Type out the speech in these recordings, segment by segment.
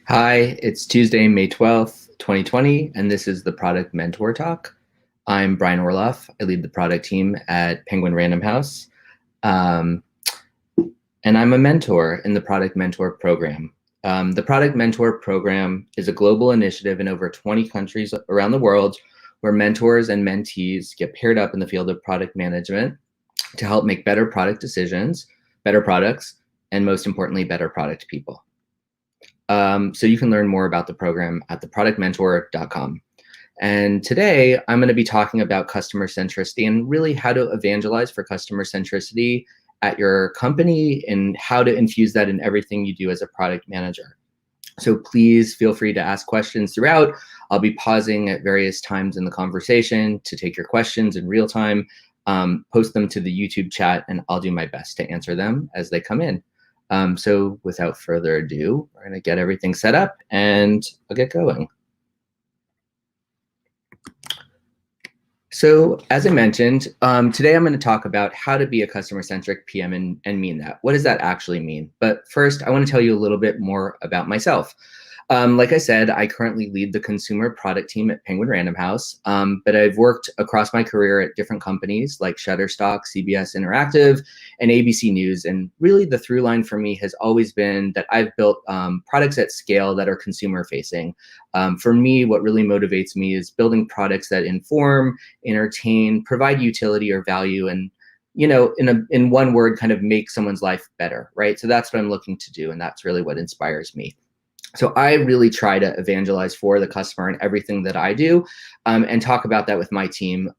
Hi, it's Tuesday, May 12th, 2020, and this is the Product Mentor Talk. I'm Brian Orloff. I lead the product team at Penguin Random House, and I'm a mentor in the Product Mentor program. The Product Mentor program is a global initiative in over 20 countries around the world where mentors and mentees get paired up in the field of product management to help make better product decisions, better products, and most importantly, better product people. So you can learn more about the program at theproductmentor.com. And today I'm going to be talking about customer centricity and really how to evangelize for customer centricity at your company and how to infuse that in everything you do as a product manager. So please feel free to ask questions throughout. I'll be pausing at various times in the conversation to take your questions in real time, post them to the YouTube chat, and I'll do my best to answer them as they come in. So without further ado, we're going to get everything set up and I'll get going. So as I mentioned, today I'm going to talk about how to be a customer-centric PM and mean that. What does that actually mean? But first, I want to tell you a little bit more about myself. Like I said, I currently lead the consumer product team at Penguin Random House, but I've worked across my career at different companies like Shutterstock, CBS Interactive, and ABC News. And really the through line for me has always been that I've built products at scale that are consumer facing. For me, what really motivates me is building products that inform, entertain, provide utility or value, and in one word, kind of make someone's life better, right? So that's what I'm looking to do, and that's really what inspires me. So I really try to evangelize for the customer in everything that I do, and talk about that with my team,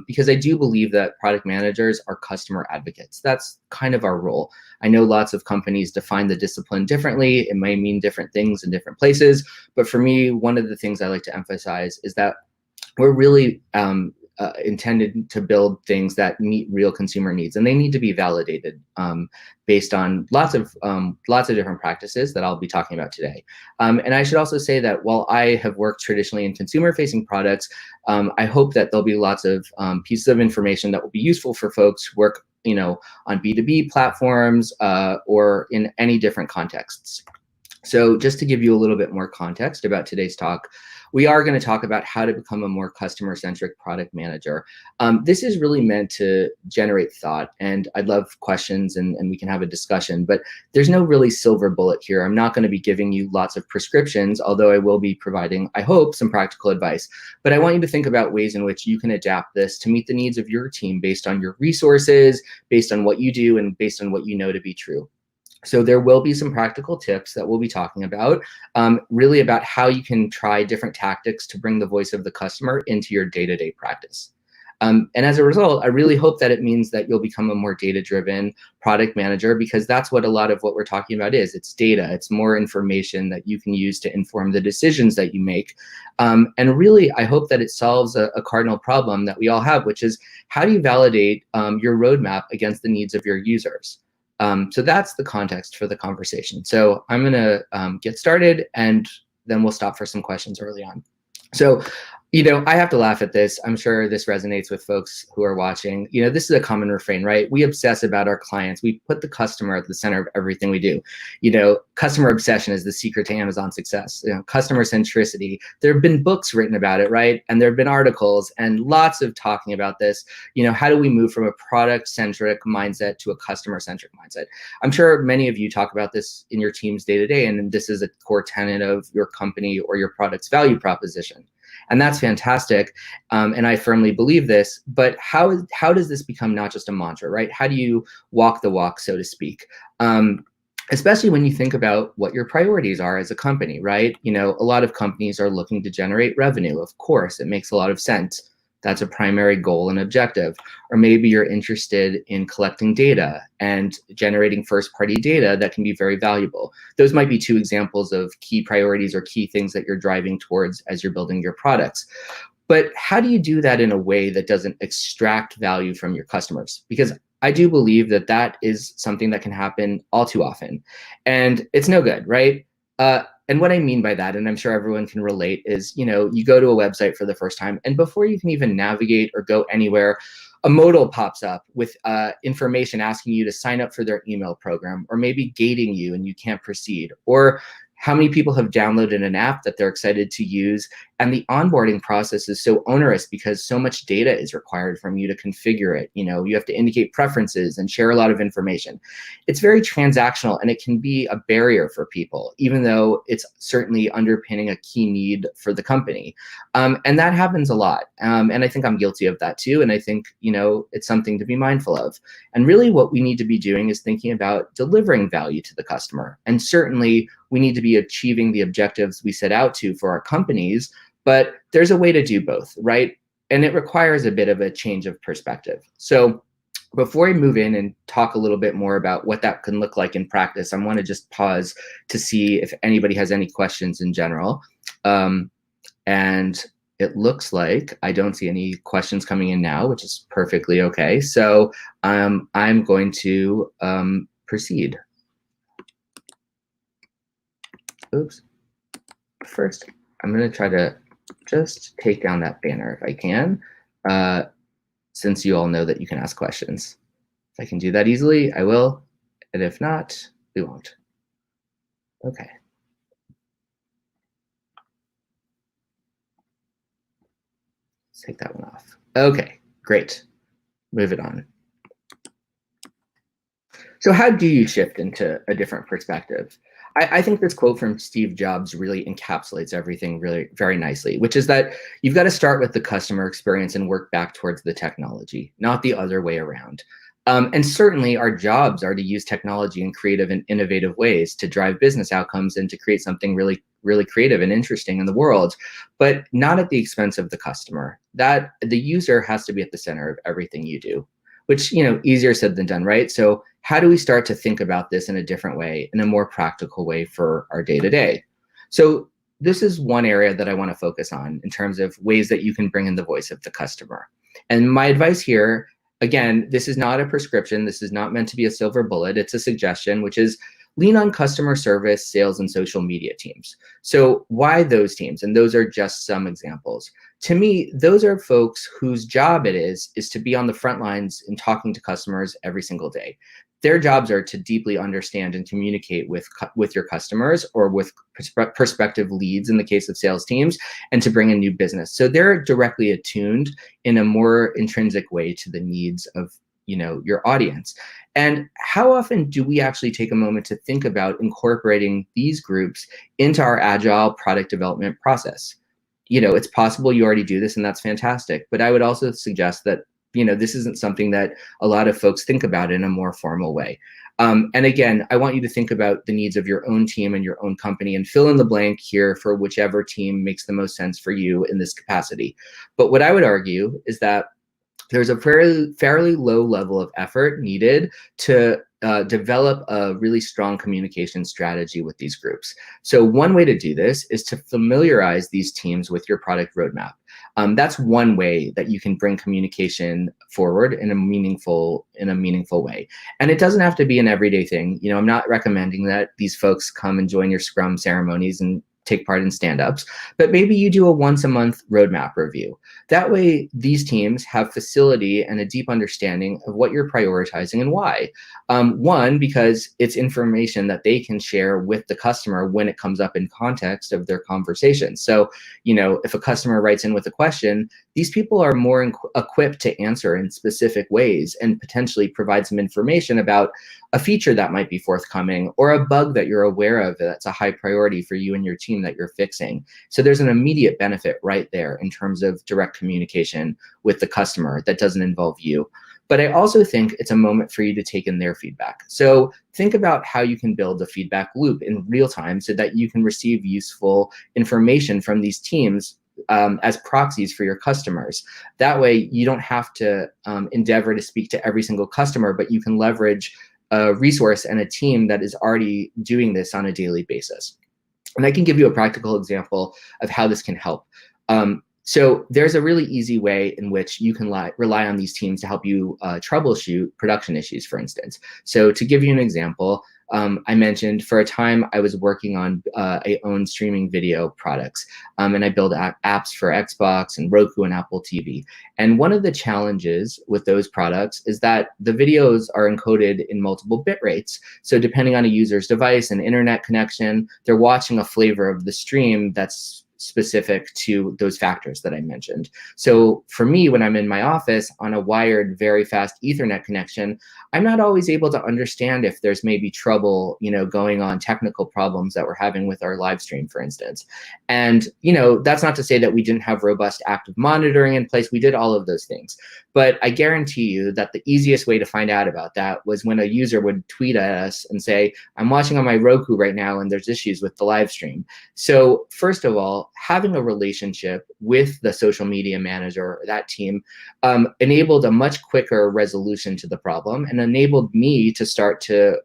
because I do believe that product managers are customer advocates. That's kind of our role. I know lots of companies define the discipline differently. It may mean different things in different places, but for me, one of the things I like to emphasize is that we're really intended to build things that meet real consumer needs, and they need to be validated based on lots of different practices that I'll be talking about today. And I should also say that while I have worked traditionally in consumer-facing products, I hope that there'll be lots of pieces of information that will be useful for folks who work, on B2B platforms or in any different contexts. So just to give you a little bit more context about today's talk, we are going to talk about how to become a more customer-centric product manager. This is really meant to generate thought, and I'd love questions and we can have a discussion, but there's no really silver bullet here. I'm not going to be giving you lots of prescriptions, although I will be providing, I hope, some practical advice. But I want you to think about ways in which you can adapt this to meet the needs of your team based on your resources, based on what you do, and based on what you know to be true. So there will be some practical tips that we'll be talking about, really about how you can try different tactics to bring the voice of the customer into your day-to-day practice. And as a result, I really hope that it means that you'll become a more data-driven product manager, because that's what a lot of what we're talking about is. It's data. It's more information that you can use to inform the decisions that you make. And really, I hope that it solves a cardinal problem that we all have, which is how do you validate your roadmap against the needs of your users? So that's the context for the conversation. So I'm going to get started, and then we'll stop for some questions early on. So, I have to laugh at this. I'm sure this resonates with folks who are watching. This is a common refrain, right? We obsess about our clients. We put the customer at the center of everything we do. Customer obsession is the secret to Amazon success. Customer centricity. There have been books written about it, right? And there have been articles and lots of talking about this. How do we move from a product-centric mindset to a customer-centric mindset? I'm sure many of you talk about this in your teams day to day, and this is a core tenet of your company or your product's value proposition. And that's fantastic, and I firmly believe this, but how does this become not just a mantra, right? How do you walk the walk, so to speak? Especially when you think about what your priorities are as a company, right? A lot of companies are looking to generate revenue. Of course, it makes a lot of sense. That's a primary goal and objective. Or maybe you're interested in collecting data and generating first-party data that can be very valuable. Those might be two examples of key priorities or key things that you're driving towards as you're building your products. But how do you do that in a way that doesn't extract value from your customers? Because I do believe that that is something that can happen all too often. And it's no good, right? And what I mean by that, and I'm sure everyone can relate, is, you go to a website for the first time, and before you can even navigate or go anywhere, a modal pops up with information asking you to sign up for their email program, or maybe gating you and you can't proceed, or how many people have downloaded an app that they're excited to use, and the onboarding process is so onerous because so much data is required from you to configure it. You have to indicate preferences and share a lot of information. It's very transactional, and it can be a barrier for people, even though it's certainly underpinning a key need for the company. And that happens a lot. And I think I'm guilty of that too. And I think, it's something to be mindful of. And really what we need to be doing is thinking about delivering value to the customer. And certainly we need to be achieving the objectives we set out to for our companies, but there's a way to do both, right? And it requires a bit of a change of perspective. So before we move in and talk a little bit more about what that can look like in practice, I want to just pause to see if anybody has any questions in general. And it looks like I don't see any questions coming in now, which is perfectly okay. So I'm going to proceed. Oops. First, I'm going to try to just take down that banner if I can, since you all know that you can ask questions. If I can do that easily, I will. And if not, we won't. Okay. Let's take that one off. Okay, great. Move it on. So how do you shift into a different perspective? I think this quote from Steve Jobs really encapsulates everything really very nicely, which is that you've got to start with the customer experience and work back towards the technology, not the other way around. And certainly our jobs are to use technology in creative and innovative ways to drive business outcomes and to create something really, really creative and interesting in the world, but not at the expense of the customer. That the user has to be at the center of everything you do, which, easier said than done, right? So how do we start to think about this in a different way, in a more practical way for our day-to-day? So this is one area that I want to focus on in terms of ways that you can bring in the voice of the customer. And my advice here, again, this is not a prescription. This is not meant to be a silver bullet. It's a suggestion, which is lean on customer service, sales, and social media teams. So why those teams? And those are just some examples. To me, those are folks whose job it is to be on the front lines in talking to customers every single day. Their jobs are to deeply understand and communicate with your customers or with prospective leads in the case of sales teams, and to bring in new business. So they're directly attuned in a more intrinsic way to the needs of your audience. And how often do we actually take a moment to think about incorporating these groups into our agile product development process? It's possible you already do this, and that's fantastic. But I would also suggest that this isn't something that a lot of folks think about in a more formal way. And again, I want you to think about the needs of your own team and your own company and fill in the blank here for whichever team makes the most sense for you in this capacity. But what I would argue is that there's a fairly low level of effort needed to develop a really strong communication strategy with these groups. So one way to do this is to familiarize these teams with your product roadmap. That's one way that you can bring communication forward in a meaningful way. And it doesn't have to be an everyday thing. I'm not recommending that these folks come and join your Scrum ceremonies and take part in stand-ups, but maybe you do a once-a-month roadmap review. That way, these teams have facility and a deep understanding of what you're prioritizing and why. One, because it's information that they can share with the customer when it comes up in context of their conversation. So, if a customer writes in with a question, these people are more equipped to answer in specific ways and potentially provide some information about a feature that might be forthcoming or a bug that you're aware of that's a high priority for you and your team that you're fixing. So there's an immediate benefit right there in terms of direct communication with the customer that doesn't involve you. But I also think it's a moment for you to take in their feedback. So think about how you can build a feedback loop in real time so that you can receive useful information from these teams as proxies for your customers. That way, you don't have to endeavor to speak to every single customer, but you can leverage a resource and a team that is already doing this on a daily basis. And I can give you a practical example of how this can help. So there's a really easy way in which you can rely on these teams to help you troubleshoot production issues, for instance. So to give you an example, I mentioned for a time I was working on I own streaming video products, and I build apps for Xbox and Roku and Apple TV. And one of the challenges with those products is that the videos are encoded in multiple bit rates. So depending on a user's device and internet connection, they're watching a flavor of the stream that's specific to those factors that I mentioned. So for me, when I'm in my office on a wired, very fast Ethernet connection, I'm not always able to understand if there's maybe trouble, going on, technical problems that we're having with our live stream, for instance. And, that's not to say that we didn't have robust active monitoring in place. We did all of those things. But I guarantee you that the easiest way to find out about that was when a user would tweet at us and say, I'm watching on my Roku right now and there's issues with the live stream. So first of all, having a relationship with the social media manager or that team enabled a much quicker resolution to the problem and enabled me to start to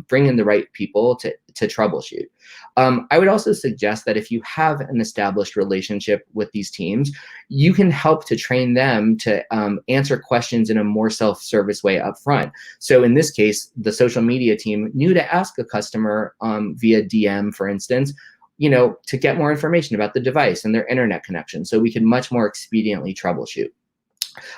bring in the right people to troubleshoot. I would also suggest that if you have an established relationship with these teams, you can help to train them to answer questions in a more self-service way up front. So in this case, the social media team knew to ask a customer via DM, for instance, to get more information about the device and their internet connection, so we can much more expediently troubleshoot.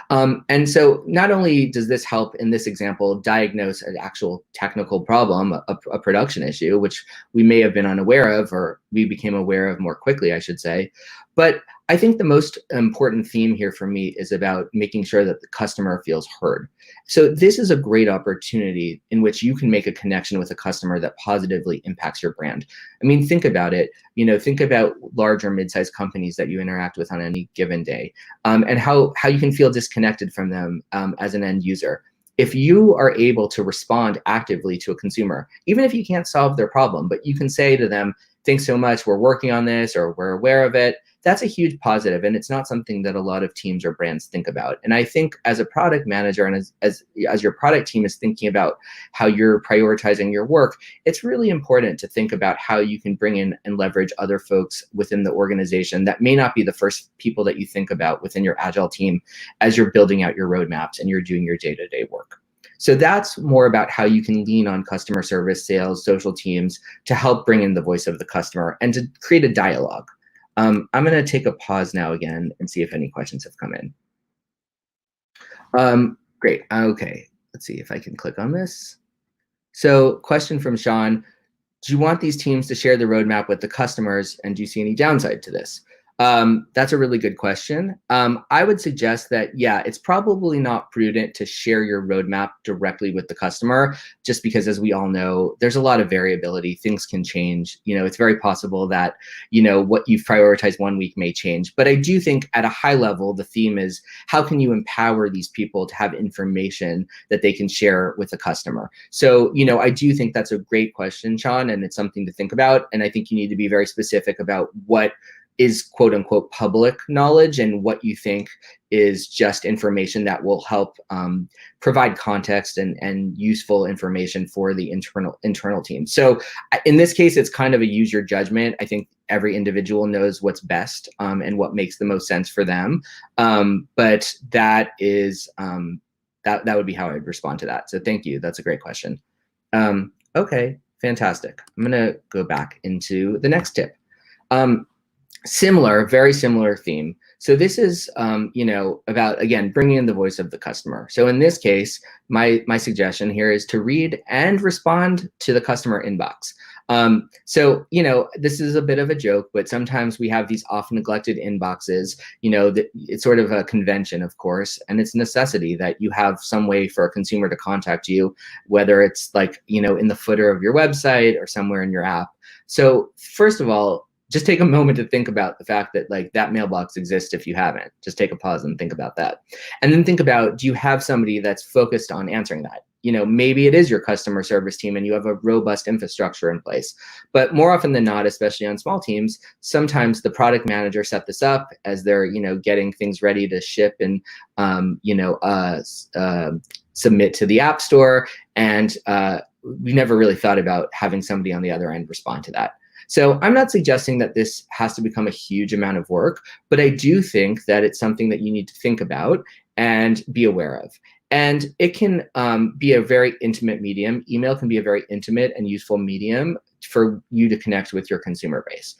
And so not only does this help in this example diagnose an actual technical problem, a production issue, which we may have been unaware of, or we became aware of more quickly, I should say, but I think the most important theme here for me is about making sure that the customer feels heard. So this is a great opportunity in which you can make a connection with a customer that positively impacts your brand. I mean, think about it. Think about large or mid-sized companies that you interact with on any given day, and how you can feel disconnected from them as an end user. If you are able to respond actively to a consumer, even if you can't solve their problem, but you can say to them, thanks so much, we're working on this, or we're aware of it, that's a huge positive, and it's not something that a lot of teams or brands think about. And I think as a product manager and as your product team is thinking about how you're prioritizing your work, it's really important to think about how you can bring in and leverage other folks within the organization that may not be the first people that you think about within your Agile team as you're building out your roadmaps and you're doing your day-to-day work. So that's more about how you can lean on customer service, sales, social teams to help bring in the voice of the customer and to create a dialogue. I'm going to take a pause now again and see if any questions have come in. Great. Okay. Let's see if I can click on this. So question from Sean, do you want these teams to share the roadmap with the customers, and do you see any downside to this? That's a really good question. I would suggest that, yeah, it's probably not prudent to share your roadmap directly with the customer, just because, as we all know, there's a lot of variability. Things can change. It's very possible that, what you've prioritized one week may change. But I do think at a high level, the theme is how can you empower these people to have information that they can share with the customer? So, I do think that's a great question, Sean, and it's something to think about. And I think you need to be very specific about what is quote unquote public knowledge and what you think is just information that will help provide context and useful information for the internal team. So in this case, it's kind of a use your judgment. I think every individual knows what's best and what makes the most sense for them. But that is that would be how I'd respond to that. So thank you. That's a great question. Okay, fantastic. I'm gonna go back into the next tip. Very similar theme. So this is, about, again, bringing in the voice of the customer. So in this case, my suggestion here is to read and respond to the customer inbox. So, this is a bit of a joke, but sometimes we have these often neglected inboxes, it's sort of a convention, of course, and it's a necessity that you have some way for a consumer to contact you, whether it's like, in the footer of your website or somewhere in your app. So first of all, just take a moment to think about the fact that that mailbox exists if you haven't. Just take a pause and think about that. And then think about, do you have somebody that's focused on answering that? Maybe it is your customer service team and you have a robust infrastructure in place. But more often than not, especially on small teams, sometimes the product manager set this up as they're, getting things ready to ship and, submit to the App Store. And we never really thought about having somebody on the other end respond to that. So I'm not suggesting that this has to become a huge amount of work, but I do think that it's something that you need to think about and be aware of. And it can be a very intimate medium. Email can be a very intimate and useful medium for you to connect with your consumer base.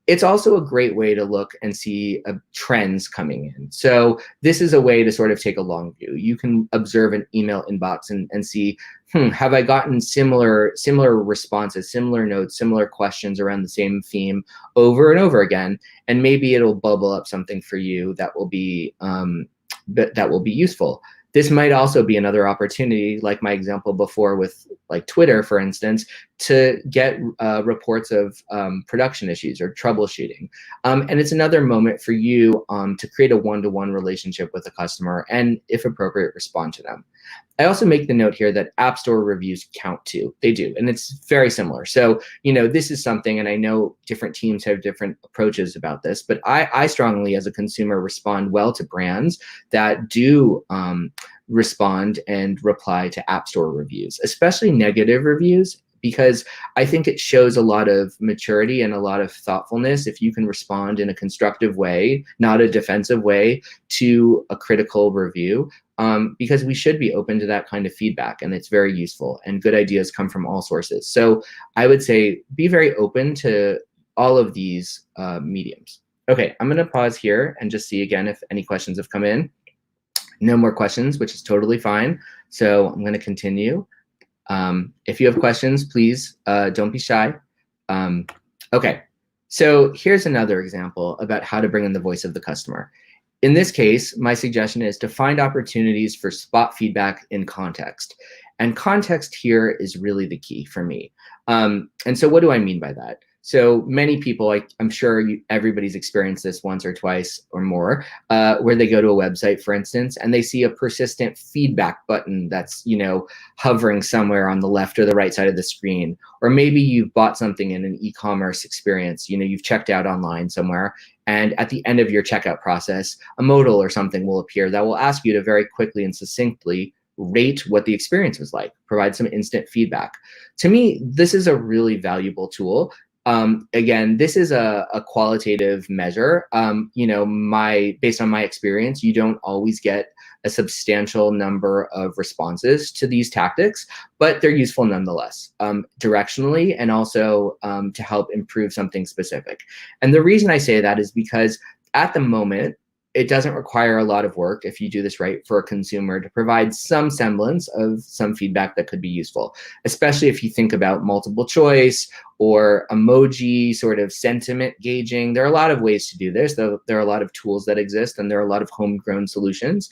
It's also a great way to look and see trends coming in. So this is a way to sort of take a long view. You can observe an email inbox and see, have I gotten similar responses, similar notes, similar questions around the same theme over and over again? And maybe it'll bubble up something for you that will be useful. This might also be another opportunity, like my example before with like Twitter, for instance, to get reports of production issues or troubleshooting. And it's another moment for you to create a one-to-one relationship with a customer and, if appropriate, respond to them. I also make the note here that App Store reviews count too. They do, and it's very similar. So, this is something, and I know different teams have different approaches about this, but I strongly, as a consumer, respond well to brands that do respond and reply to App Store reviews, especially negative reviews, because I think it shows a lot of maturity and a lot of thoughtfulness if you can respond in a constructive way, not a defensive way, to a critical review. Because we should be open to that kind of feedback, and it's very useful, and good ideas come from all sources. So I would say be very open to all of these mediums. Okay, I'm gonna pause here and just see again if any questions have come in. No more questions, which is totally fine. So I'm gonna continue. If you have questions, please don't be shy. Okay, so here's another example about how to bring in the voice of the customer. In this case, my suggestion is to find opportunities for spot feedback in context. And context here is really the key for me. And so what do I mean by that? So many people, I'm sure everybody's experienced this once or twice or more, where they go to a website, for instance, and they see a persistent feedback button that's, hovering somewhere on the left or the right side of the screen. Or maybe you've bought something in an e-commerce experience, you've checked out online somewhere, and at the end of your checkout process, a modal or something will appear that will ask you to very quickly and succinctly rate what the experience was like, provide some instant feedback. To me, this is a really valuable tool. Again, this is a qualitative measure. Based on my experience, you don't always get a substantial number of responses to these tactics, but they're useful nonetheless, directionally, and also to help improve something specific. And the reason I say that is because at the moment, it doesn't require a lot of work, if you do this right, for a consumer to provide some semblance of some feedback that could be useful, especially if you think about multiple choice or emoji sort of sentiment gauging. There are a lot of ways to do this, though there are a lot of tools that exist, and there are a lot of homegrown solutions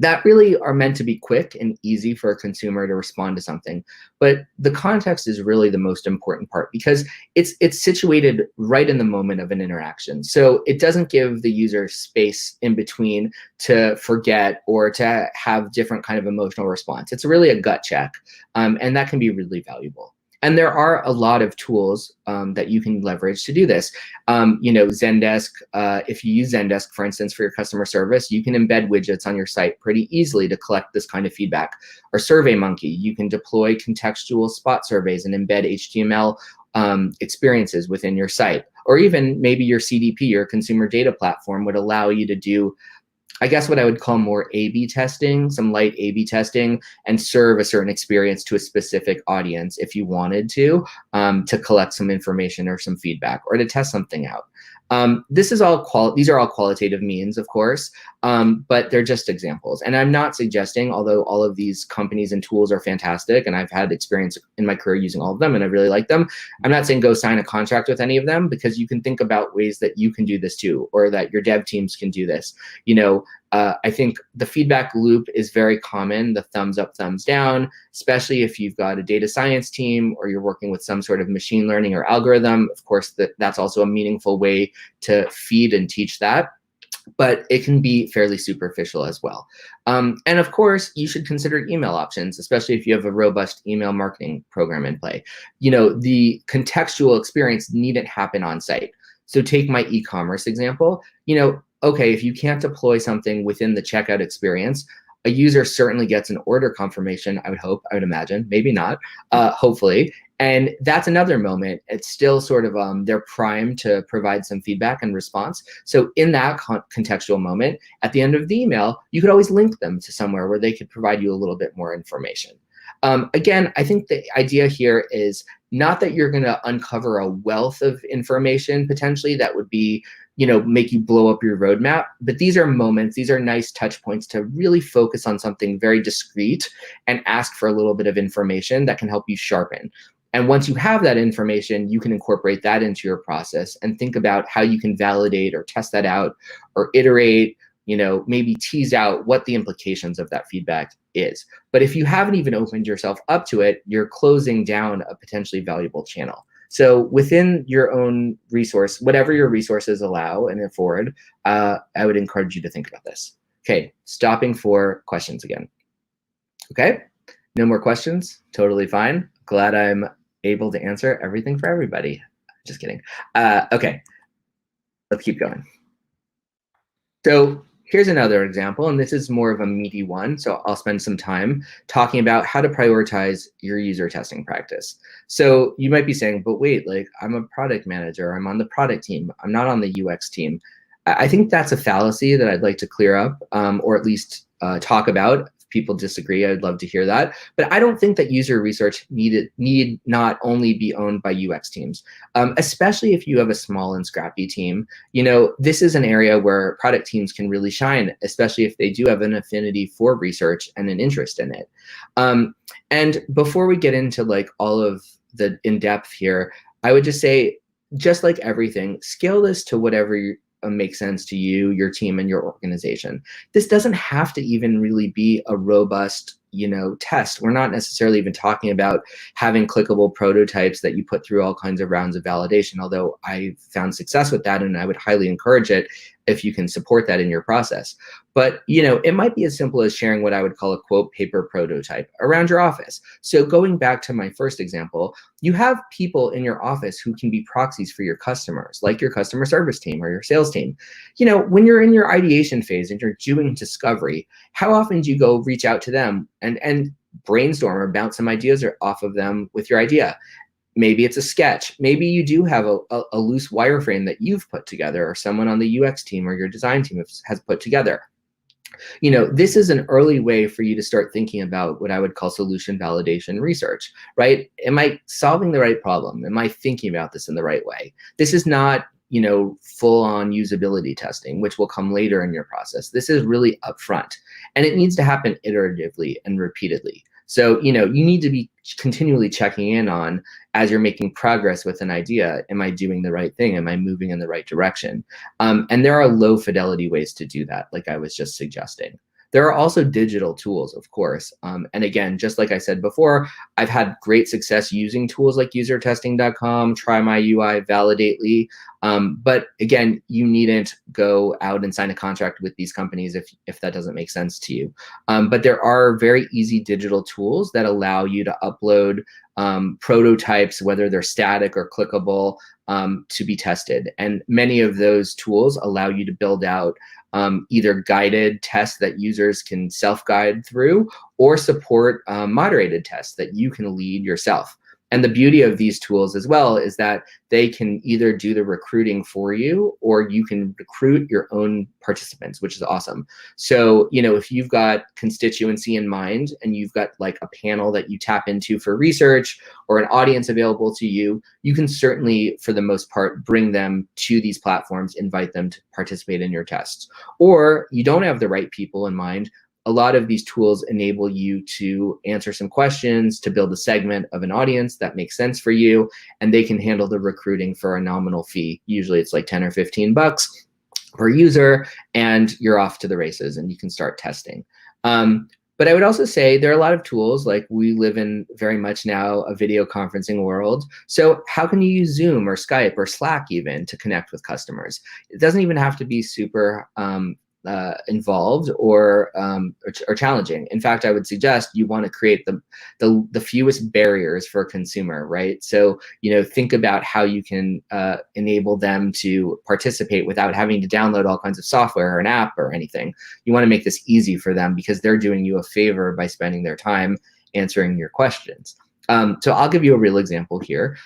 that really are meant to be quick and easy for a consumer to respond to something. But the context is really the most important part, because it's situated right in the moment of an interaction. So it doesn't give the user space in between to forget or to have different kind of emotional response. It's really a gut check, and that can be really valuable. And there are a lot of tools that you can leverage to do this. Zendesk, if you use Zendesk, for instance, for your customer service, you can embed widgets on your site pretty easily to collect this kind of feedback. Or SurveyMonkey, you can deploy contextual spot surveys and embed HTML experiences within your site. Or even maybe your CDP, your consumer data platform, would allow you to do, I guess, what I would call more A/B testing, some light A/B testing, and serve a certain experience to a specific audience if you wanted to collect some information or some feedback, or to test something out. These are all qualitative means, of course, but they're just examples. And I'm not suggesting, although all of these companies and tools are fantastic, and I've had experience in my career using all of them, and I really like them, I'm not saying go sign a contract with any of them, because you can think about ways that you can do this too, or that your dev teams can do this. I think the feedback loop is very common, the thumbs up, thumbs down, especially if you've got a data science team or you're working with some sort of machine learning or algorithm. Of course, that's also a meaningful way to feed and teach that, but it can be fairly superficial as well. And of course, you should consider email options, especially if you have a robust email marketing program in play. The contextual experience needn't happen on site. So take my e-commerce example. Okay, if you can't deploy something within the checkout experience, A user certainly gets an order confirmation, I would hope, I would imagine, maybe not, hopefully. And that's another moment. It's still sort of, they're primed to provide some feedback and response. So in that contextual moment, at the end of the email, you could always link them to somewhere where they could provide you a little bit more information. Again, I think the idea here is not that you're going to uncover a wealth of information potentially that would be, make you blow up your roadmap, but these are moments, these are nice touch points to really focus on something very discrete and ask for a little bit of information that can help you sharpen. And once you have that information, you can incorporate that into your process and think about how you can validate or test that out or iterate, maybe tease out what the implications of that feedback is. But if you haven't even opened yourself up to it, you're closing down a potentially valuable channel. So within your own resource, whatever your resources allow and afford, I would encourage you to think about this. Okay, stopping for questions again. Okay, no more questions, totally fine. Glad I'm able to answer everything for everybody. Just kidding. Okay, let's keep going. So here's another example, and this is more of a meaty one, so I'll spend some time talking about how to prioritize your user testing practice. So you might be saying, but wait, like I'm a product manager, I'm on the product team, I'm not on the UX team. I think that's a fallacy that I'd like to clear up, or at least talk about. If people disagree, I'd love to hear that. But I don't think that user research need not only be owned by UX teams, especially if you have a small and scrappy team. This is an area where product teams can really shine, especially if they do have an affinity for research and an interest in it. And before we get into like all of the in-depth here, I would just say, just like everything, scale this to whatever makes sense to you, your team, and your organization. This doesn't have to even really be a robust, test. We're not necessarily even talking about having clickable prototypes that you put through all kinds of rounds of validation, although I found success with that, and I would highly encourage it if you can support that in your process. But, it might be as simple as sharing what I would call a quote paper prototype around your office. So going back to my first example, you have people in your office who can be proxies for your customers, like your customer service team or your sales team. When you're in your ideation phase and you're doing discovery, how often do you go reach out to them and brainstorm or bounce some ideas off of them with your idea? Maybe it's a sketch. Maybe you do have a loose wireframe that you've put together, or someone on the UX team or your design team has put together. This is an early way for you to start thinking about what I would call solution validation research, right? Am I solving the right problem? Am I thinking about this in the right way? This is not, full-on usability testing, which will come later in your process. This is really upfront, and it needs to happen iteratively and repeatedly. So, you need to be continually checking in on, as you're making progress with an idea, am I doing the right thing? Am I moving in the right direction? And there are low fidelity ways to do that, like I was just suggesting. There are also digital tools, of course. And again, just like I said before, I've had great success using tools like usertesting.com, Try My UI, Validately. But again, you needn't go out and sign a contract with these companies if that doesn't make sense to you. But there are very easy digital tools that allow you to upload prototypes, whether they're static or clickable, to be tested. And many of those tools allow you to build out either guided tests that users can self-guide through, or support moderated tests that you can lead yourself. And the beauty of these tools as well is that they can either do the recruiting for you, or you can recruit your own participants, which is awesome. So, if you've got constituency in mind and you've got like a panel that you tap into for research, or an audience available to you, you can certainly, for the most part, bring them to these platforms, invite them to participate in your tests. Or you don't have the right people in mind. A lot of these tools enable you to answer some questions, to build a segment of an audience that makes sense for you, and they can handle the recruiting for a nominal fee. Usually it's like 10 or 15 bucks per user, and you're off to the races and you can start testing. But I would also say there are a lot of tools, like we live in very much now a video conferencing world. So how can you use Zoom or Skype or Slack even to connect with customers? It doesn't even have to be super involved or challenging. In fact, I would suggest you want to create the fewest barriers for a consumer, right? So, think about how you can enable them to participate without having to download all kinds of software or an app or anything. You want to make this easy for them because they're doing you a favor by spending their time answering your questions. So I'll give you a real example here.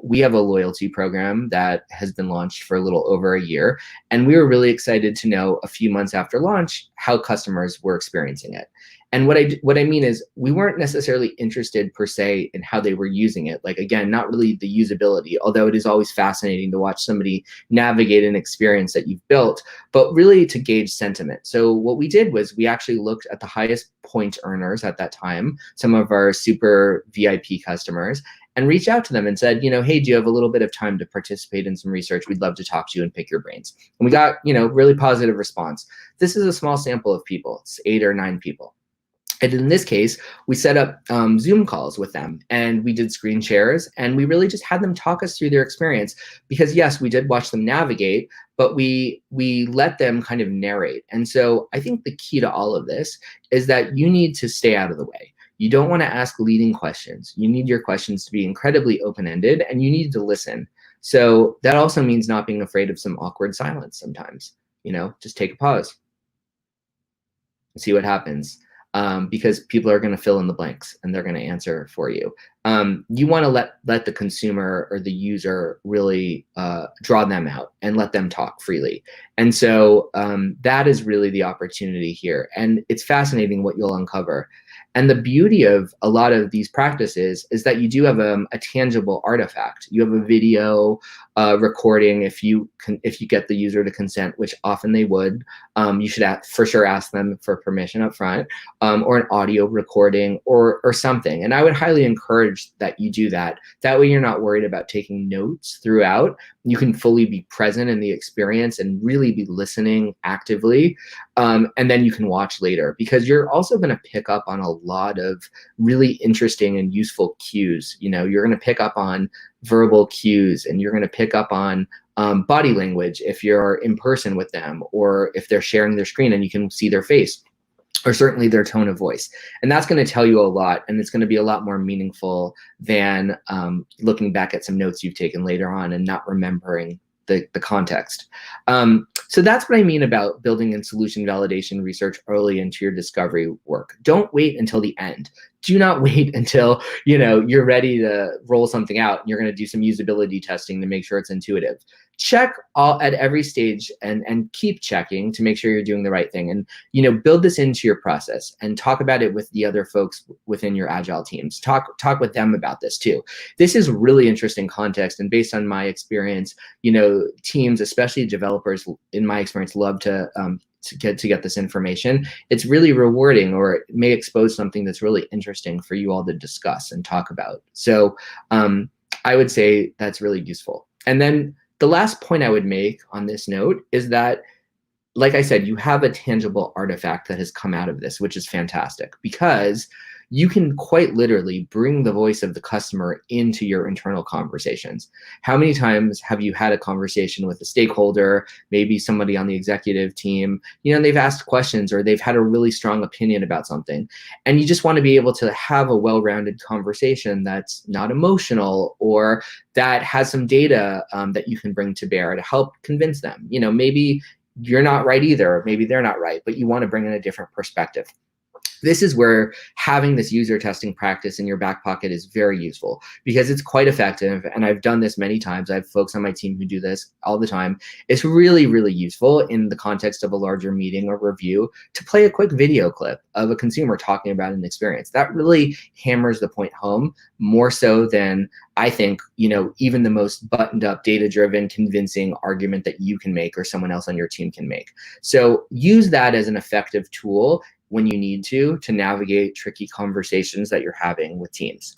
We have a loyalty program that has been launched for a little over a year, and we were really excited to know a few months after launch how customers were experiencing it. And what I mean is we weren't necessarily interested per se in how they were using it. Like, again, not really the usability, although it is always fascinating to watch somebody navigate an experience that you've built, but really to gauge sentiment. So what we did was we actually looked at the highest point earners at that time, some of our super VIP customers, and reached out to them and said, hey, do you have a little bit of time to participate in some research? We'd love to talk to you and pick your brains. And we got, really positive response. This is a small sample of people. It's 8 or 9 people. And in this case, we set up Zoom calls with them, and we did screen shares, and we really just had them talk us through their experience because, yes, we did watch them navigate, but we let them kind of narrate. And so I think the key to all of this is that you need to stay out of the way. You don't want to ask leading questions. You need your questions to be incredibly open-ended, and you need to listen. So that also means not being afraid of some awkward silence sometimes. Just take a pause and see what happens. Because people are going to fill in the blanks and they're going to answer for you. You want to let the consumer or the user really draw them out and let them talk freely. And so that is really the opportunity here. And it's fascinating what you'll uncover. And the beauty of a lot of these practices is that you do have a tangible artifact. You have a video recording if you get the user to consent, which often they would. You should for sure ask them for permission up front, or an audio recording or something. And I would highly encourage that you do that. That way you're not worried about taking notes throughout. You can fully be present in the experience and really be listening actively. And then you can watch later, because you're also going to pick up on a lot of really interesting and useful cues. You're going to pick up on verbal cues, and you're going to pick up on body language if you're in person with them, or if they're sharing their screen and you can see their face, or certainly their tone of voice. And that's going to tell you a lot, and it's going to be a lot more meaningful than looking back at some notes you've taken later on and not remembering the context. So that's what I mean about building in solution validation research early into your discovery work. Don't wait until the end. Do not wait until you're ready to roll something out and you're going to do some usability testing to make sure it's intuitive. Check at every stage and keep checking to make sure you're doing the right thing. And build this into your process and talk about it with the other folks within your agile teams. Talk with them about this too. This is really interesting context, and based on my experience, teams, especially developers, in my experience, love to get this information. It's really rewarding, or it may expose something that's really interesting for you all to discuss and talk about. So I would say that's really useful. And then the last point I would make on this note is that, like I said, you have a tangible artifact that has come out of this, which is fantastic, because you can quite literally bring the voice of the customer into your internal conversations. How many times have you had a conversation with a stakeholder, maybe somebody on the executive team, and they've asked questions or they've had a really strong opinion about something, and you just want to be able to have a well-rounded conversation that's not emotional, or that has some data that you can bring to bear to help convince them. Maybe you're not right either, maybe they're not right, but you want to bring in a different perspective. This is where having this user testing practice in your back pocket is very useful, because it's quite effective. And I've done this many times. I have folks on my team who do this all the time. It's really, really useful in the context of a larger meeting or review to play a quick video clip of a consumer talking about an experience. That really hammers the point home, more so than, I think, even the most buttoned up, data-driven, convincing argument that you can make or someone else on your team can make. So use that as an effective tool when you need to navigate tricky conversations that you're having with teams.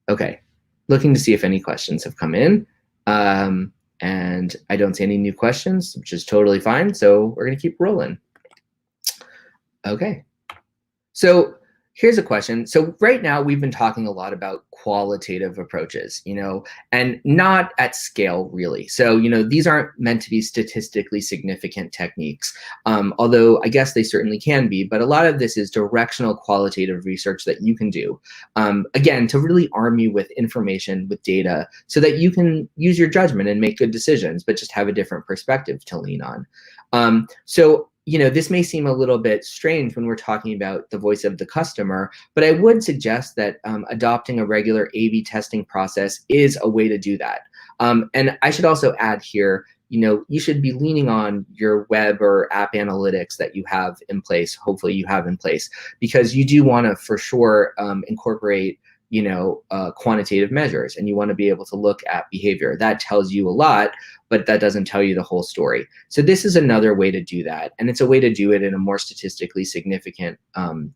Okay, looking to see if any questions have come in. And I don't see any new questions, which is totally fine. So we're gonna keep rolling. Okay, so here's a question. So right now we've been talking a lot about qualitative approaches, and not at scale really. So, these aren't meant to be statistically significant techniques, although I guess they certainly can be, but a lot of this is directional qualitative research that you can do, again, to really arm you with information, with data, so that you can use your judgment and make good decisions, but just have a different perspective to lean on. So this may seem a little bit strange when we're talking about the voice of the customer, but I would suggest that adopting a regular A/B testing process is a way to do that. And I should also add here, you should be leaning on your web or app analytics that you have in place, hopefully you have in place, because you do want to for sure incorporate quantitative measures, and you want to be able to look at behavior. That tells you a lot, but that doesn't tell you the whole story. So this is another way to do that, and it's a way to do it in a more statistically significant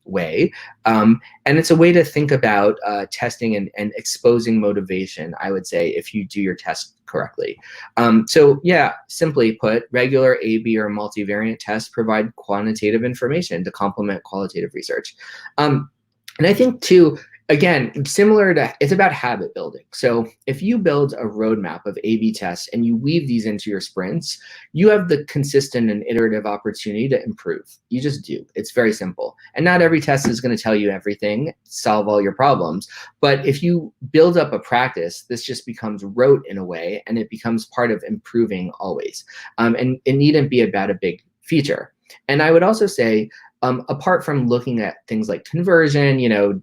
way. And it's a way to think about testing and exposing motivation, I would say, if you do your test correctly. So yeah, simply put, regular A/B or multivariant tests provide quantitative information to complement qualitative research. And I think too, again, similar to, it's about habit building. So if you build a roadmap of A/B tests and you weave these into your sprints, you have the consistent and iterative opportunity to improve. You just do. It's very simple. And not every test is going to tell you everything, solve all your problems. But if you build up a practice, this just becomes rote in a way, and it becomes part of improving always. And it needn't be about a big feature. And I would also say, apart from looking at things like conversion,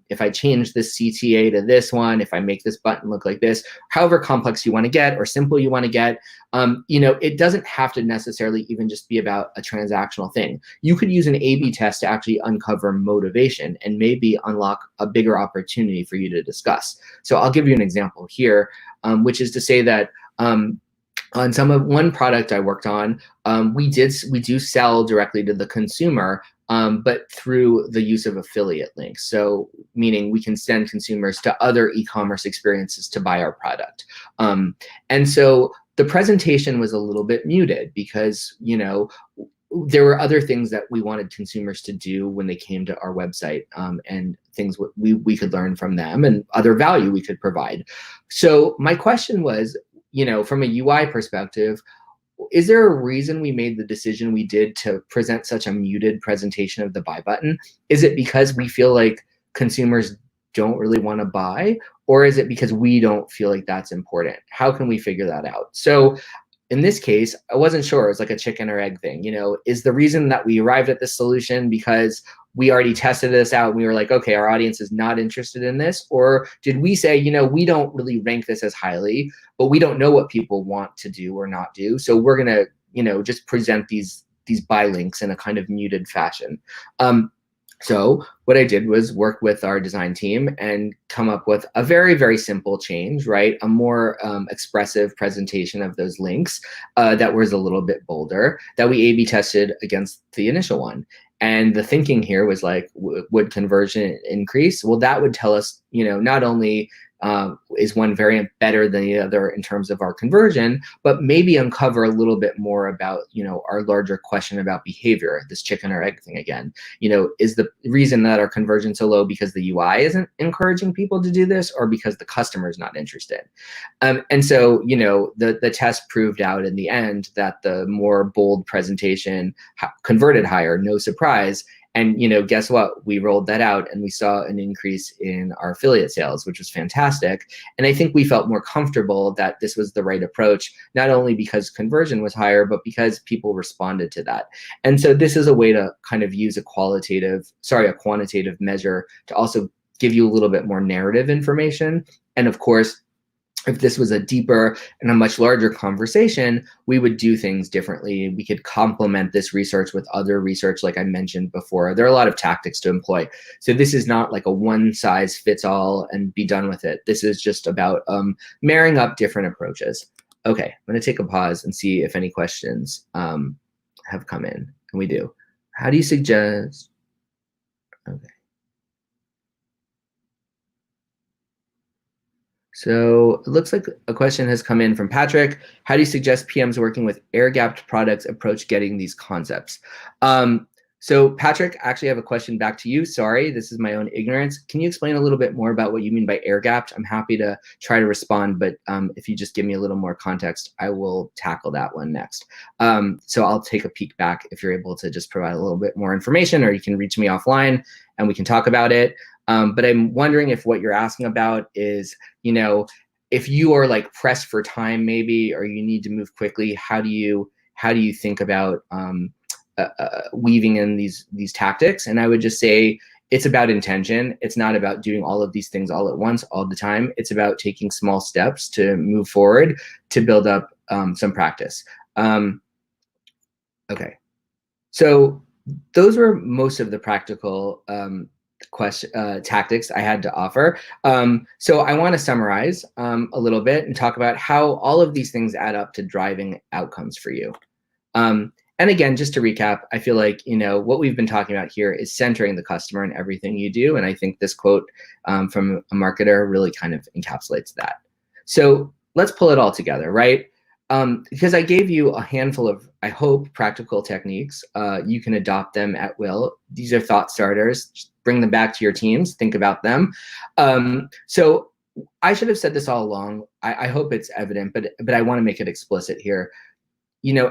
if I change this CTA to this one, if I make this button look like this, however complex you want to get or simple you want to get, it doesn't have to necessarily even just be about a transactional thing. You could use an A/B test to actually uncover motivation and maybe unlock a bigger opportunity for you to discuss. So I'll give you an example here, which is to say that on one product I worked on, we do sell directly to the consumer, but through the use of affiliate links. So meaning we can send consumers to other e-commerce experiences to buy our product. And so the presentation was a little bit muted because, there were other things that we wanted consumers to do when they came to our website, and things we could learn from them and other value we could provide. So my question was, from a UI perspective, is there a reason we made the decision we did to present such a muted presentation of the buy button? Is it because we feel like consumers don't really want to buy, or is it because we don't feel like that's important? How can we figure that out? So in this case, I wasn't sure. It's like a chicken or egg thing. Is the reason that we arrived at this solution because we already tested this out and we were like, okay, our audience is not interested in this? Or did we say, we don't really rank this as highly, but we don't know what people want to do or not do, so we're gonna, just present these buy links in a kind of muted fashion. So what I did was work with our design team and come up with a very, very simple change, right? A more expressive presentation of those links that was a little bit bolder, that we A/B tested against the initial one. And the thinking here was like, would conversion increase? Well, that would tell us, not only is one variant better than the other in terms of our conversion, but maybe uncover a little bit more about, our larger question about behavior, this chicken or egg thing again. Is the reason that our conversion's so low because the UI isn't encouraging people to do this, or because the customer is not interested? And so, the test proved out in the end that the more bold presentation converted higher, no surprise. And guess what? We rolled that out and we saw an increase in our affiliate sales, which was fantastic. And I think we felt more comfortable that this was the right approach, not only because conversion was higher, but because people responded to that. And so this is a way to kind of use a quantitative measure to also give you a little bit more narrative information. And of course, if this was a deeper and a much larger conversation, we would do things differently. We could complement this research with other research, like I mentioned before. There are a lot of tactics to employ. So this is not like a one size fits all and be done with it. This is just about marrying up different approaches. Okay, I'm gonna take a pause and see if any questions have come in, and we do. How do you suggest, okay. So it looks like a question has come in from Patrick. How do you suggest PMs working with air-gapped products approach getting these concepts? So Patrick, actually I have a question back to you. Sorry, this is my own ignorance. Can you explain a little bit more about what you mean by air gapped? I'm happy to try to respond, but if you just give me a little more context, I will tackle that one next. So I'll take a peek back if you're able to just provide a little bit more information, or you can reach me offline and we can talk about it. But I'm wondering if what you're asking about is, if you are like pressed for time maybe, or you need to move quickly, how do you think about weaving in these tactics? And I would just say it's about intention. It's not about doing all of these things all at once, all the time. It's about taking small steps to move forward, to build up some practice. Okay, so those were most of the practical tactics I had to offer. So I want to summarize a little bit and talk about how all of these things add up to driving outcomes for you. And again, just to recap, I feel like, what we've been talking about here is centering the customer in everything you do. And I think this quote from a marketer really kind of encapsulates that. So let's pull it all together, right? Because I gave you a handful of, I hope, practical techniques. You can adopt them at will. These are thought starters. Just bring them back to your teams. Think about them. So I should have said this all along. I hope it's evident, but I want to make it explicit here.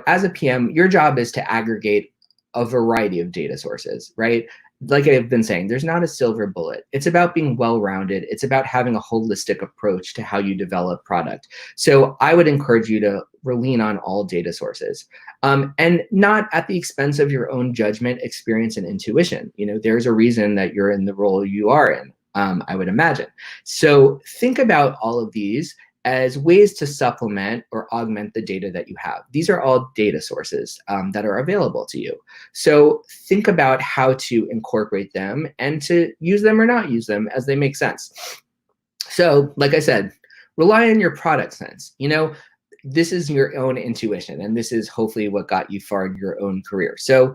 As a PM, your job is to aggregate a variety of data sources, right? Like I've been saying, there's not a silver bullet. It's about being well-rounded. It's about having a holistic approach to how you develop product. So I would encourage you to lean on all data sources, and not at the expense of your own judgment, experience, and intuition. There's a reason that you're in the role you are in, I would imagine. So think about all of these as ways to supplement or augment the data that you have. These are all data sources that are available to you. So think about how to incorporate them and to use them or not use them as they make sense. So like I said, rely on your product sense. This is your own intuition, and this is hopefully what got you far in your own career. So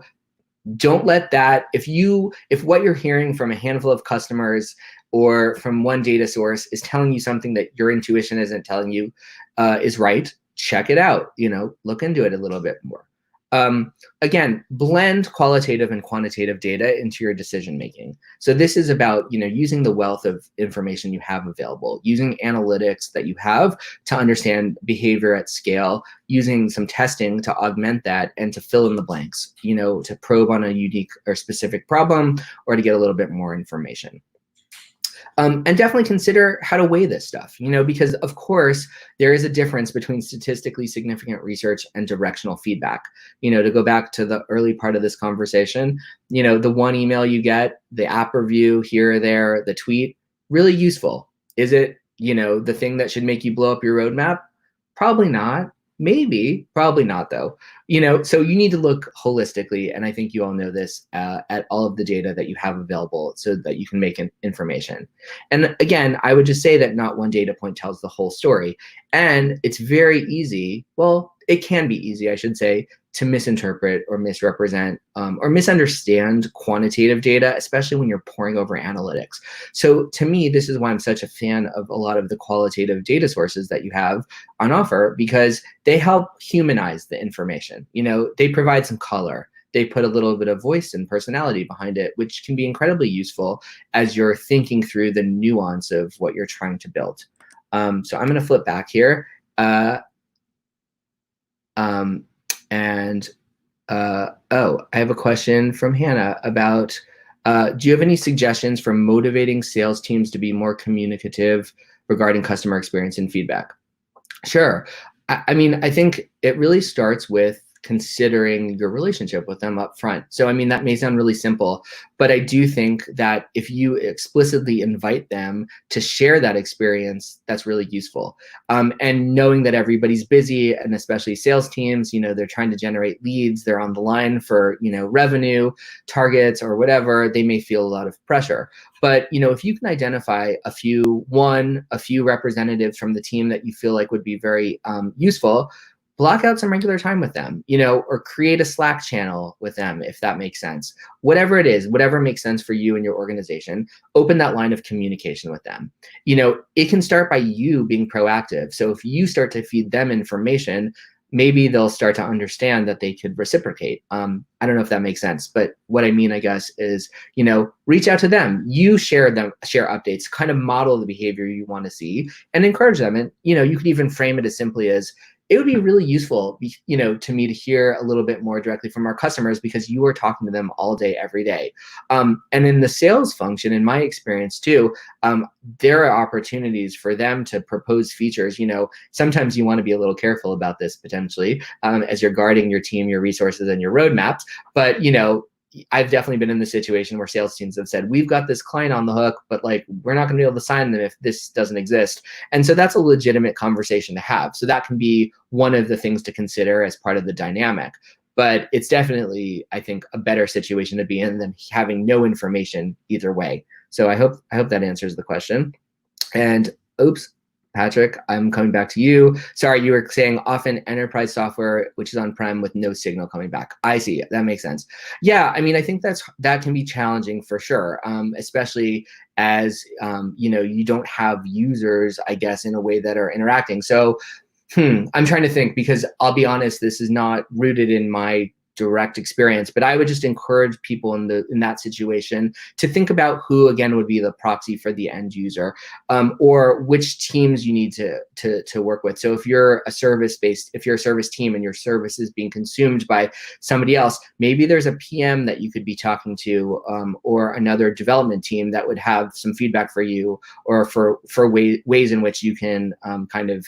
don't let that, if what you're hearing from a handful of customers or from one data source is telling you something that your intuition isn't telling you is right, check it out, look into it a little bit more. Again, blend qualitative and quantitative data into your decision making. So this is about, using the wealth of information you have available, using analytics that you have to understand behavior at scale, using some testing to augment that and to fill in the blanks, to probe on a unique or specific problem or to get a little bit more information. And definitely consider how to weigh this stuff, because of course there is a difference between statistically significant research and directional feedback. To go back to the early part of this conversation, the one email you get, the app review here or there, the tweet, really useful. Is it, the thing that should make you blow up your roadmap? Probably not. Maybe, probably not though. So you need to look holistically, and I think you all know this, at all of the data that you have available so that you can make information. And again, I would just say that not one data point tells the whole story. And it's very easy, well, it can be easy, I should say, to misinterpret or misrepresent or misunderstand quantitative data, especially when you're poring over analytics. So to me, this is why I'm such a fan of a lot of the qualitative data sources that you have on offer, because they help humanize the information. They provide some color. They put a little bit of voice and personality behind it, which can be incredibly useful as you're thinking through the nuance of what you're trying to build. So I'm going to flip back here. I have a question from Hannah about, do you have any suggestions for motivating sales teams to be more communicative regarding customer experience and feedback? Sure. I think it really starts with considering your relationship with them up front. So, that may sound really simple, but I do think that if you explicitly invite them to share that experience, that's really useful. And knowing that everybody's busy, and especially sales teams, they're trying to generate leads, they're on the line for, revenue targets or whatever, they may feel a lot of pressure. But, if you can identify a few representatives from the team that you feel like would be very useful, block out some regular time with them, or create a Slack channel with them, if that makes sense. Whatever it is, whatever makes sense for you and your organization, open that line of communication with them. It can start by you being proactive. So if you start to feed them information, maybe they'll start to understand that they could reciprocate. I don't know if that makes sense, but what I mean, I guess, is, reach out to them. You share updates, kind of model the behavior you want to see and encourage them. And, you could even frame it as simply as, it would be really useful, to me to hear a little bit more directly from our customers because you are talking to them all day, every day. And in the sales function, in my experience too, there are opportunities for them to propose features. Sometimes you want to be a little careful about this potentially as you're guarding your team, your resources, and your roadmaps. But, I've definitely been in the situation where sales teams have said, we've got this client on the hook, but we're not going to be able to sign them if this doesn't exist. And so that's a legitimate conversation to have. So that can be one of the things to consider as part of the dynamic. But it's definitely, I think, a better situation to be in than having no information either way. So I hope that answers the question. And oops, Patrick, I'm coming back to you. Sorry, you were saying often enterprise software, which is on-prem with no signal coming back. I see, that makes sense. Yeah, I mean, I think that can be challenging for sure, especially as, you don't have users, I guess, in a way that are interacting. So, I'm trying to think, because I'll be honest, this is not rooted in my direct experience, but I would just encourage people in that situation to think about who, again, would be the proxy for the end user, or which teams you need to work with. So if you're a service team and your service is being consumed by somebody else, maybe there's a PM that you could be talking to, or another development team that would have some feedback for you, or for ways in which you can kind of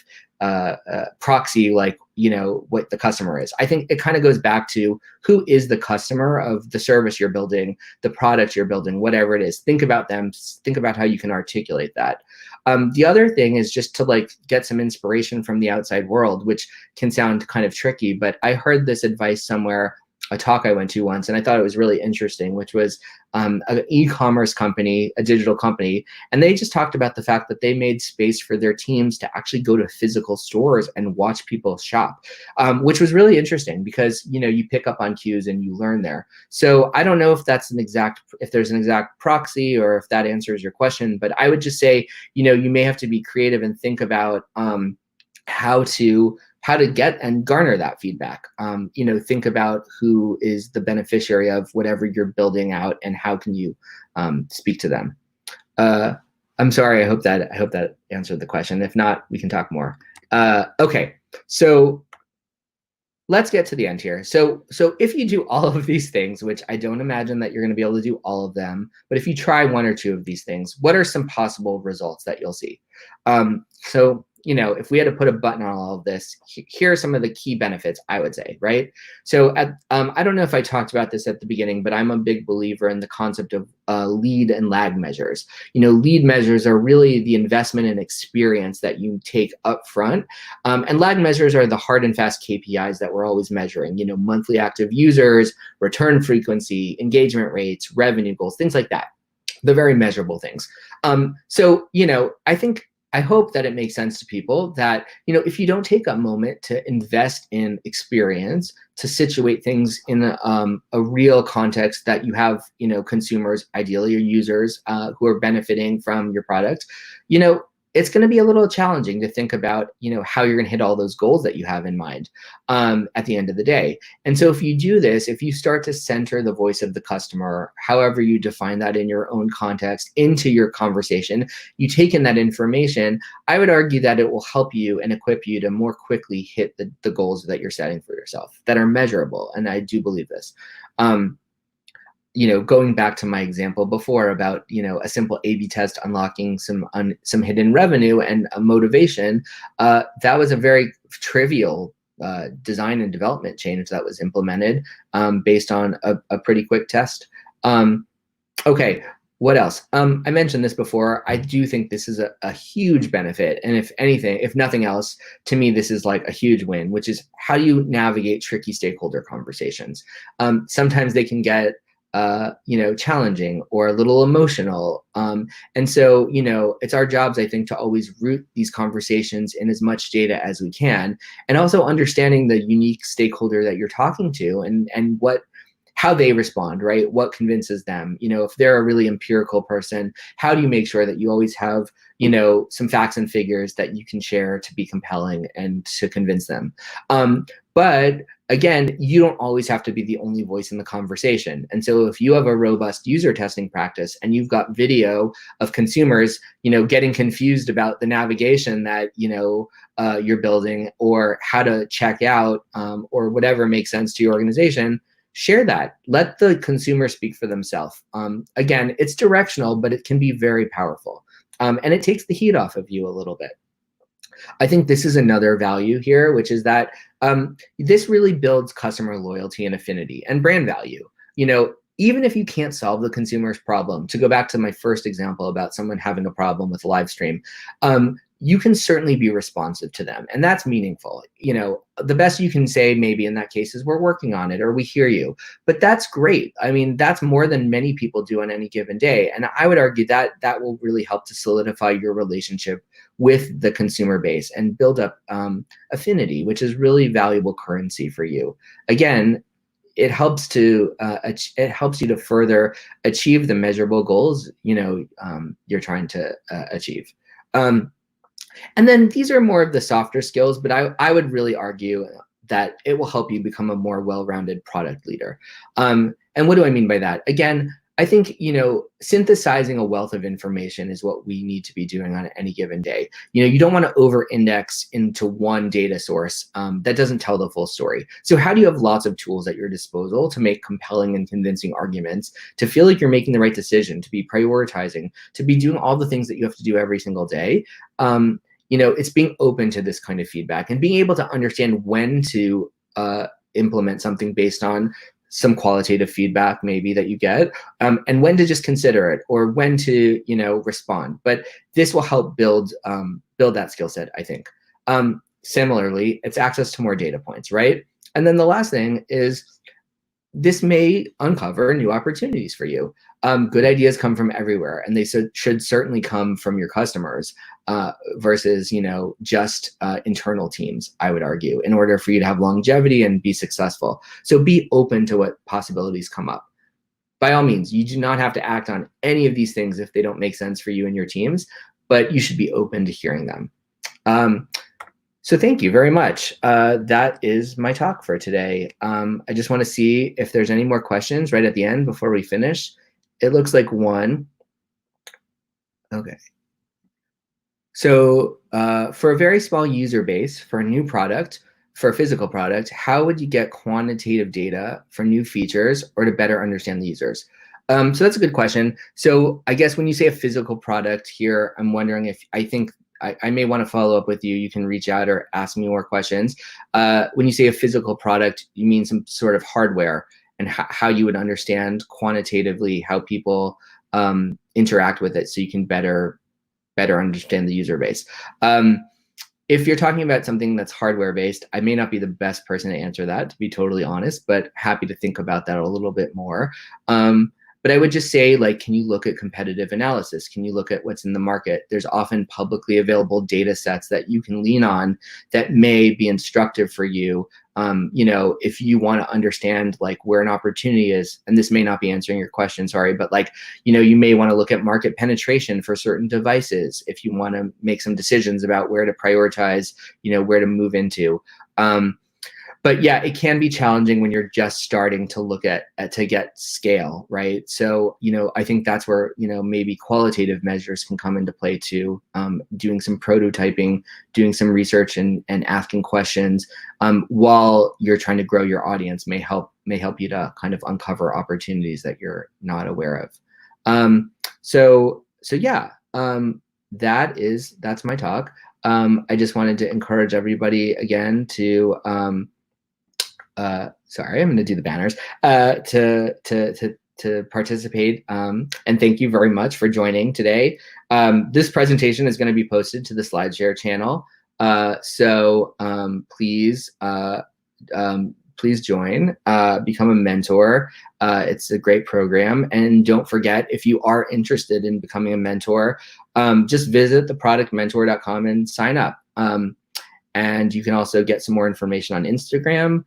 proxy what the customer is. I think it kind of goes back to who is the customer of the service you're building, the product you're building, whatever it is. Think about them, think about how you can articulate that. The other thing is just to get some inspiration from the outside world, which can sound kind of tricky, but I heard this advice somewhere, a talk I went to once, and I thought it was really interesting, which was an e-commerce company, a digital company, and they just talked about the fact that they made space for their teams to actually go to physical stores and watch people shop, which was really interesting because, you pick up on cues and you learn there. So I don't know if there's an exact proxy or if that answers your question, but I would just say, you may have to be creative and think about how to get and garner that feedback. Think about who is the beneficiary of whatever you're building out and how can you speak to them. I'm sorry, I hope that answered the question. If not, we can talk more. Okay, so let's get to the end here. So if you do all of these things, which I don't imagine that you're going to be able to do all of them, but if you try one or two of these things, what are some possible results that you'll see? So if we had to put a button on all of this, here are some of the key benefits, I would say, right? So I don't know if I talked about this at the beginning, but I'm a big believer in the concept of lead and lag measures. Lead measures are really the investment and experience that you take up front. And lag measures are the hard and fast KPIs that we're always measuring, monthly active users, return frequency, engagement rates, revenue goals, things like that. The very measurable things. I hope that it makes sense to people that, if you don't take a moment to invest in experience, to situate things in a real context that you have, consumers, ideally your users who are benefiting from your product, it's going to be a little challenging to think about, how you're going to hit all those goals that you have in mind at the end of the day. And so if you do this, if you start to center the voice of the customer, however you define that in your own context, into your conversation, you take in that information, I would argue that it will help you and equip you to more quickly hit the goals that you're setting for yourself that are measurable. And I do believe this. Going back to my example before about, a simple A/B test unlocking some hidden revenue and a motivation, that was a very trivial design and development change that was implemented based on a pretty quick test. Okay, what else? I mentioned this before. I do think this is a huge benefit. And if nothing else, to me, this is like a huge win, which is how do you navigate tricky stakeholder conversations? Sometimes they can get challenging or a little emotional. And so, it's our jobs, I think, to always root these conversations in as much data as we can, and also understanding the unique stakeholder that you're talking to and how they respond, right? What convinces them? If they're a really empirical person, how do you make sure that you always have, some facts and figures that you can share to be compelling and to convince them? But again, you don't always have to be the only voice in the conversation. And so if you have a robust user testing practice and you've got video of consumers, getting confused about the navigation that, you're building, or how to check out, or whatever makes sense to your organization, share that. Let the consumer speak for themselves. Again, it's directional, but it can be very powerful. And it takes the heat off of you a little bit. I think this is another value here, which is that this really builds customer loyalty and affinity and brand value. Even if you can't solve the consumer's problem, to go back to my first example about someone having a problem with live stream, you can certainly be responsive to them, and that's meaningful. The best you can say maybe in that case is, we're working on it, or we hear you, but that's great. I mean, that's more than many people do on any given day. And I would argue that that will really help to solidify your relationship with the consumer base and build up affinity, which is really valuable currency for you. Again, it helps you to further achieve the measurable goals you're trying to achieve. And then these are more of the softer skills, but I would really argue that it will help you become a more well-rounded product leader. And what do I mean by that? Again, I think, synthesizing a wealth of information is what we need to be doing on any given day. You don't want to over-index into one data source that doesn't tell the full story. So how do you have lots of tools at your disposal to make compelling and convincing arguments, to feel like you're making the right decision, to be prioritizing, to be doing all the things that you have to do every single day? It's being open to this kind of feedback and being able to understand when to implement something based on some qualitative feedback maybe that you get, and when to just consider it, or when to respond. But this will help build that skill set, I think. Similarly, it's access to more data points, right? And then the last thing is, this may uncover new opportunities for you. Good ideas come from everywhere, and they should certainly come from your customers versus just internal teams, I would argue, in order for you to have longevity and be successful. So be open to what possibilities come up. By all means, you do not have to act on any of these things if they don't make sense for you and your teams, but you should be open to hearing them. So thank you very much. That is my talk for today. I just want to see if there's any more questions right at the end before we finish. It looks like one. Okay. So for a very small user base, for a new product, for a physical product, how would you get quantitative data for new features or to better understand the users? So that's a good question. So I guess when you say a physical product here, I'm wondering if I may want to follow up with you. You can reach out or ask me more questions. When you say a physical product, you mean some sort of hardware, and how you would understand quantitatively how people interact with it, so you can better understand the user base. If you're talking about something that's hardware based, I may not be the best person to answer that, to be totally honest, but happy to think about that a little bit more. But I would just say, can you look at competitive analysis? Can you look at what's in the market? There's often publicly available data sets that you can lean on that may be instructive for you. If you want to understand where an opportunity is, and this may not be answering your question, sorry, but you may want to look at market penetration for certain devices if you want to make some decisions about where to prioritize, where to move into. But yeah, it can be challenging when you're just starting to look at to get scale, right? So, I think that's where, maybe qualitative measures can come into play too. Doing some prototyping, doing some research and asking questions while you're trying to grow your audience may help you to kind of uncover opportunities that you're not aware of. So yeah, that's my talk. I just wanted to encourage everybody again to sorry, I'm going to do the banners, to participate. And thank you very much for joining today. This presentation is going to be posted to the SlideShare channel. So please join, become a mentor. It's a great program. And don't forget, if you are interested in becoming a mentor, just visit theproductmentor.com and sign up. And you can also get some more information on Instagram.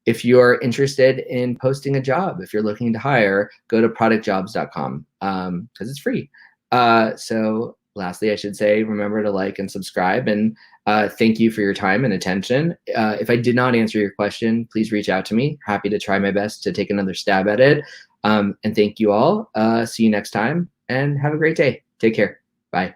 If you're interested in posting a job, if you're looking to hire, go to productjobs.com because it's free. So lastly, I should say, remember to like and subscribe, and thank you for your time and attention. If I did not answer your question, please reach out to me. Happy to try my best to take another stab at it. And thank you all. See you next time, and have a great day. Take care. Bye.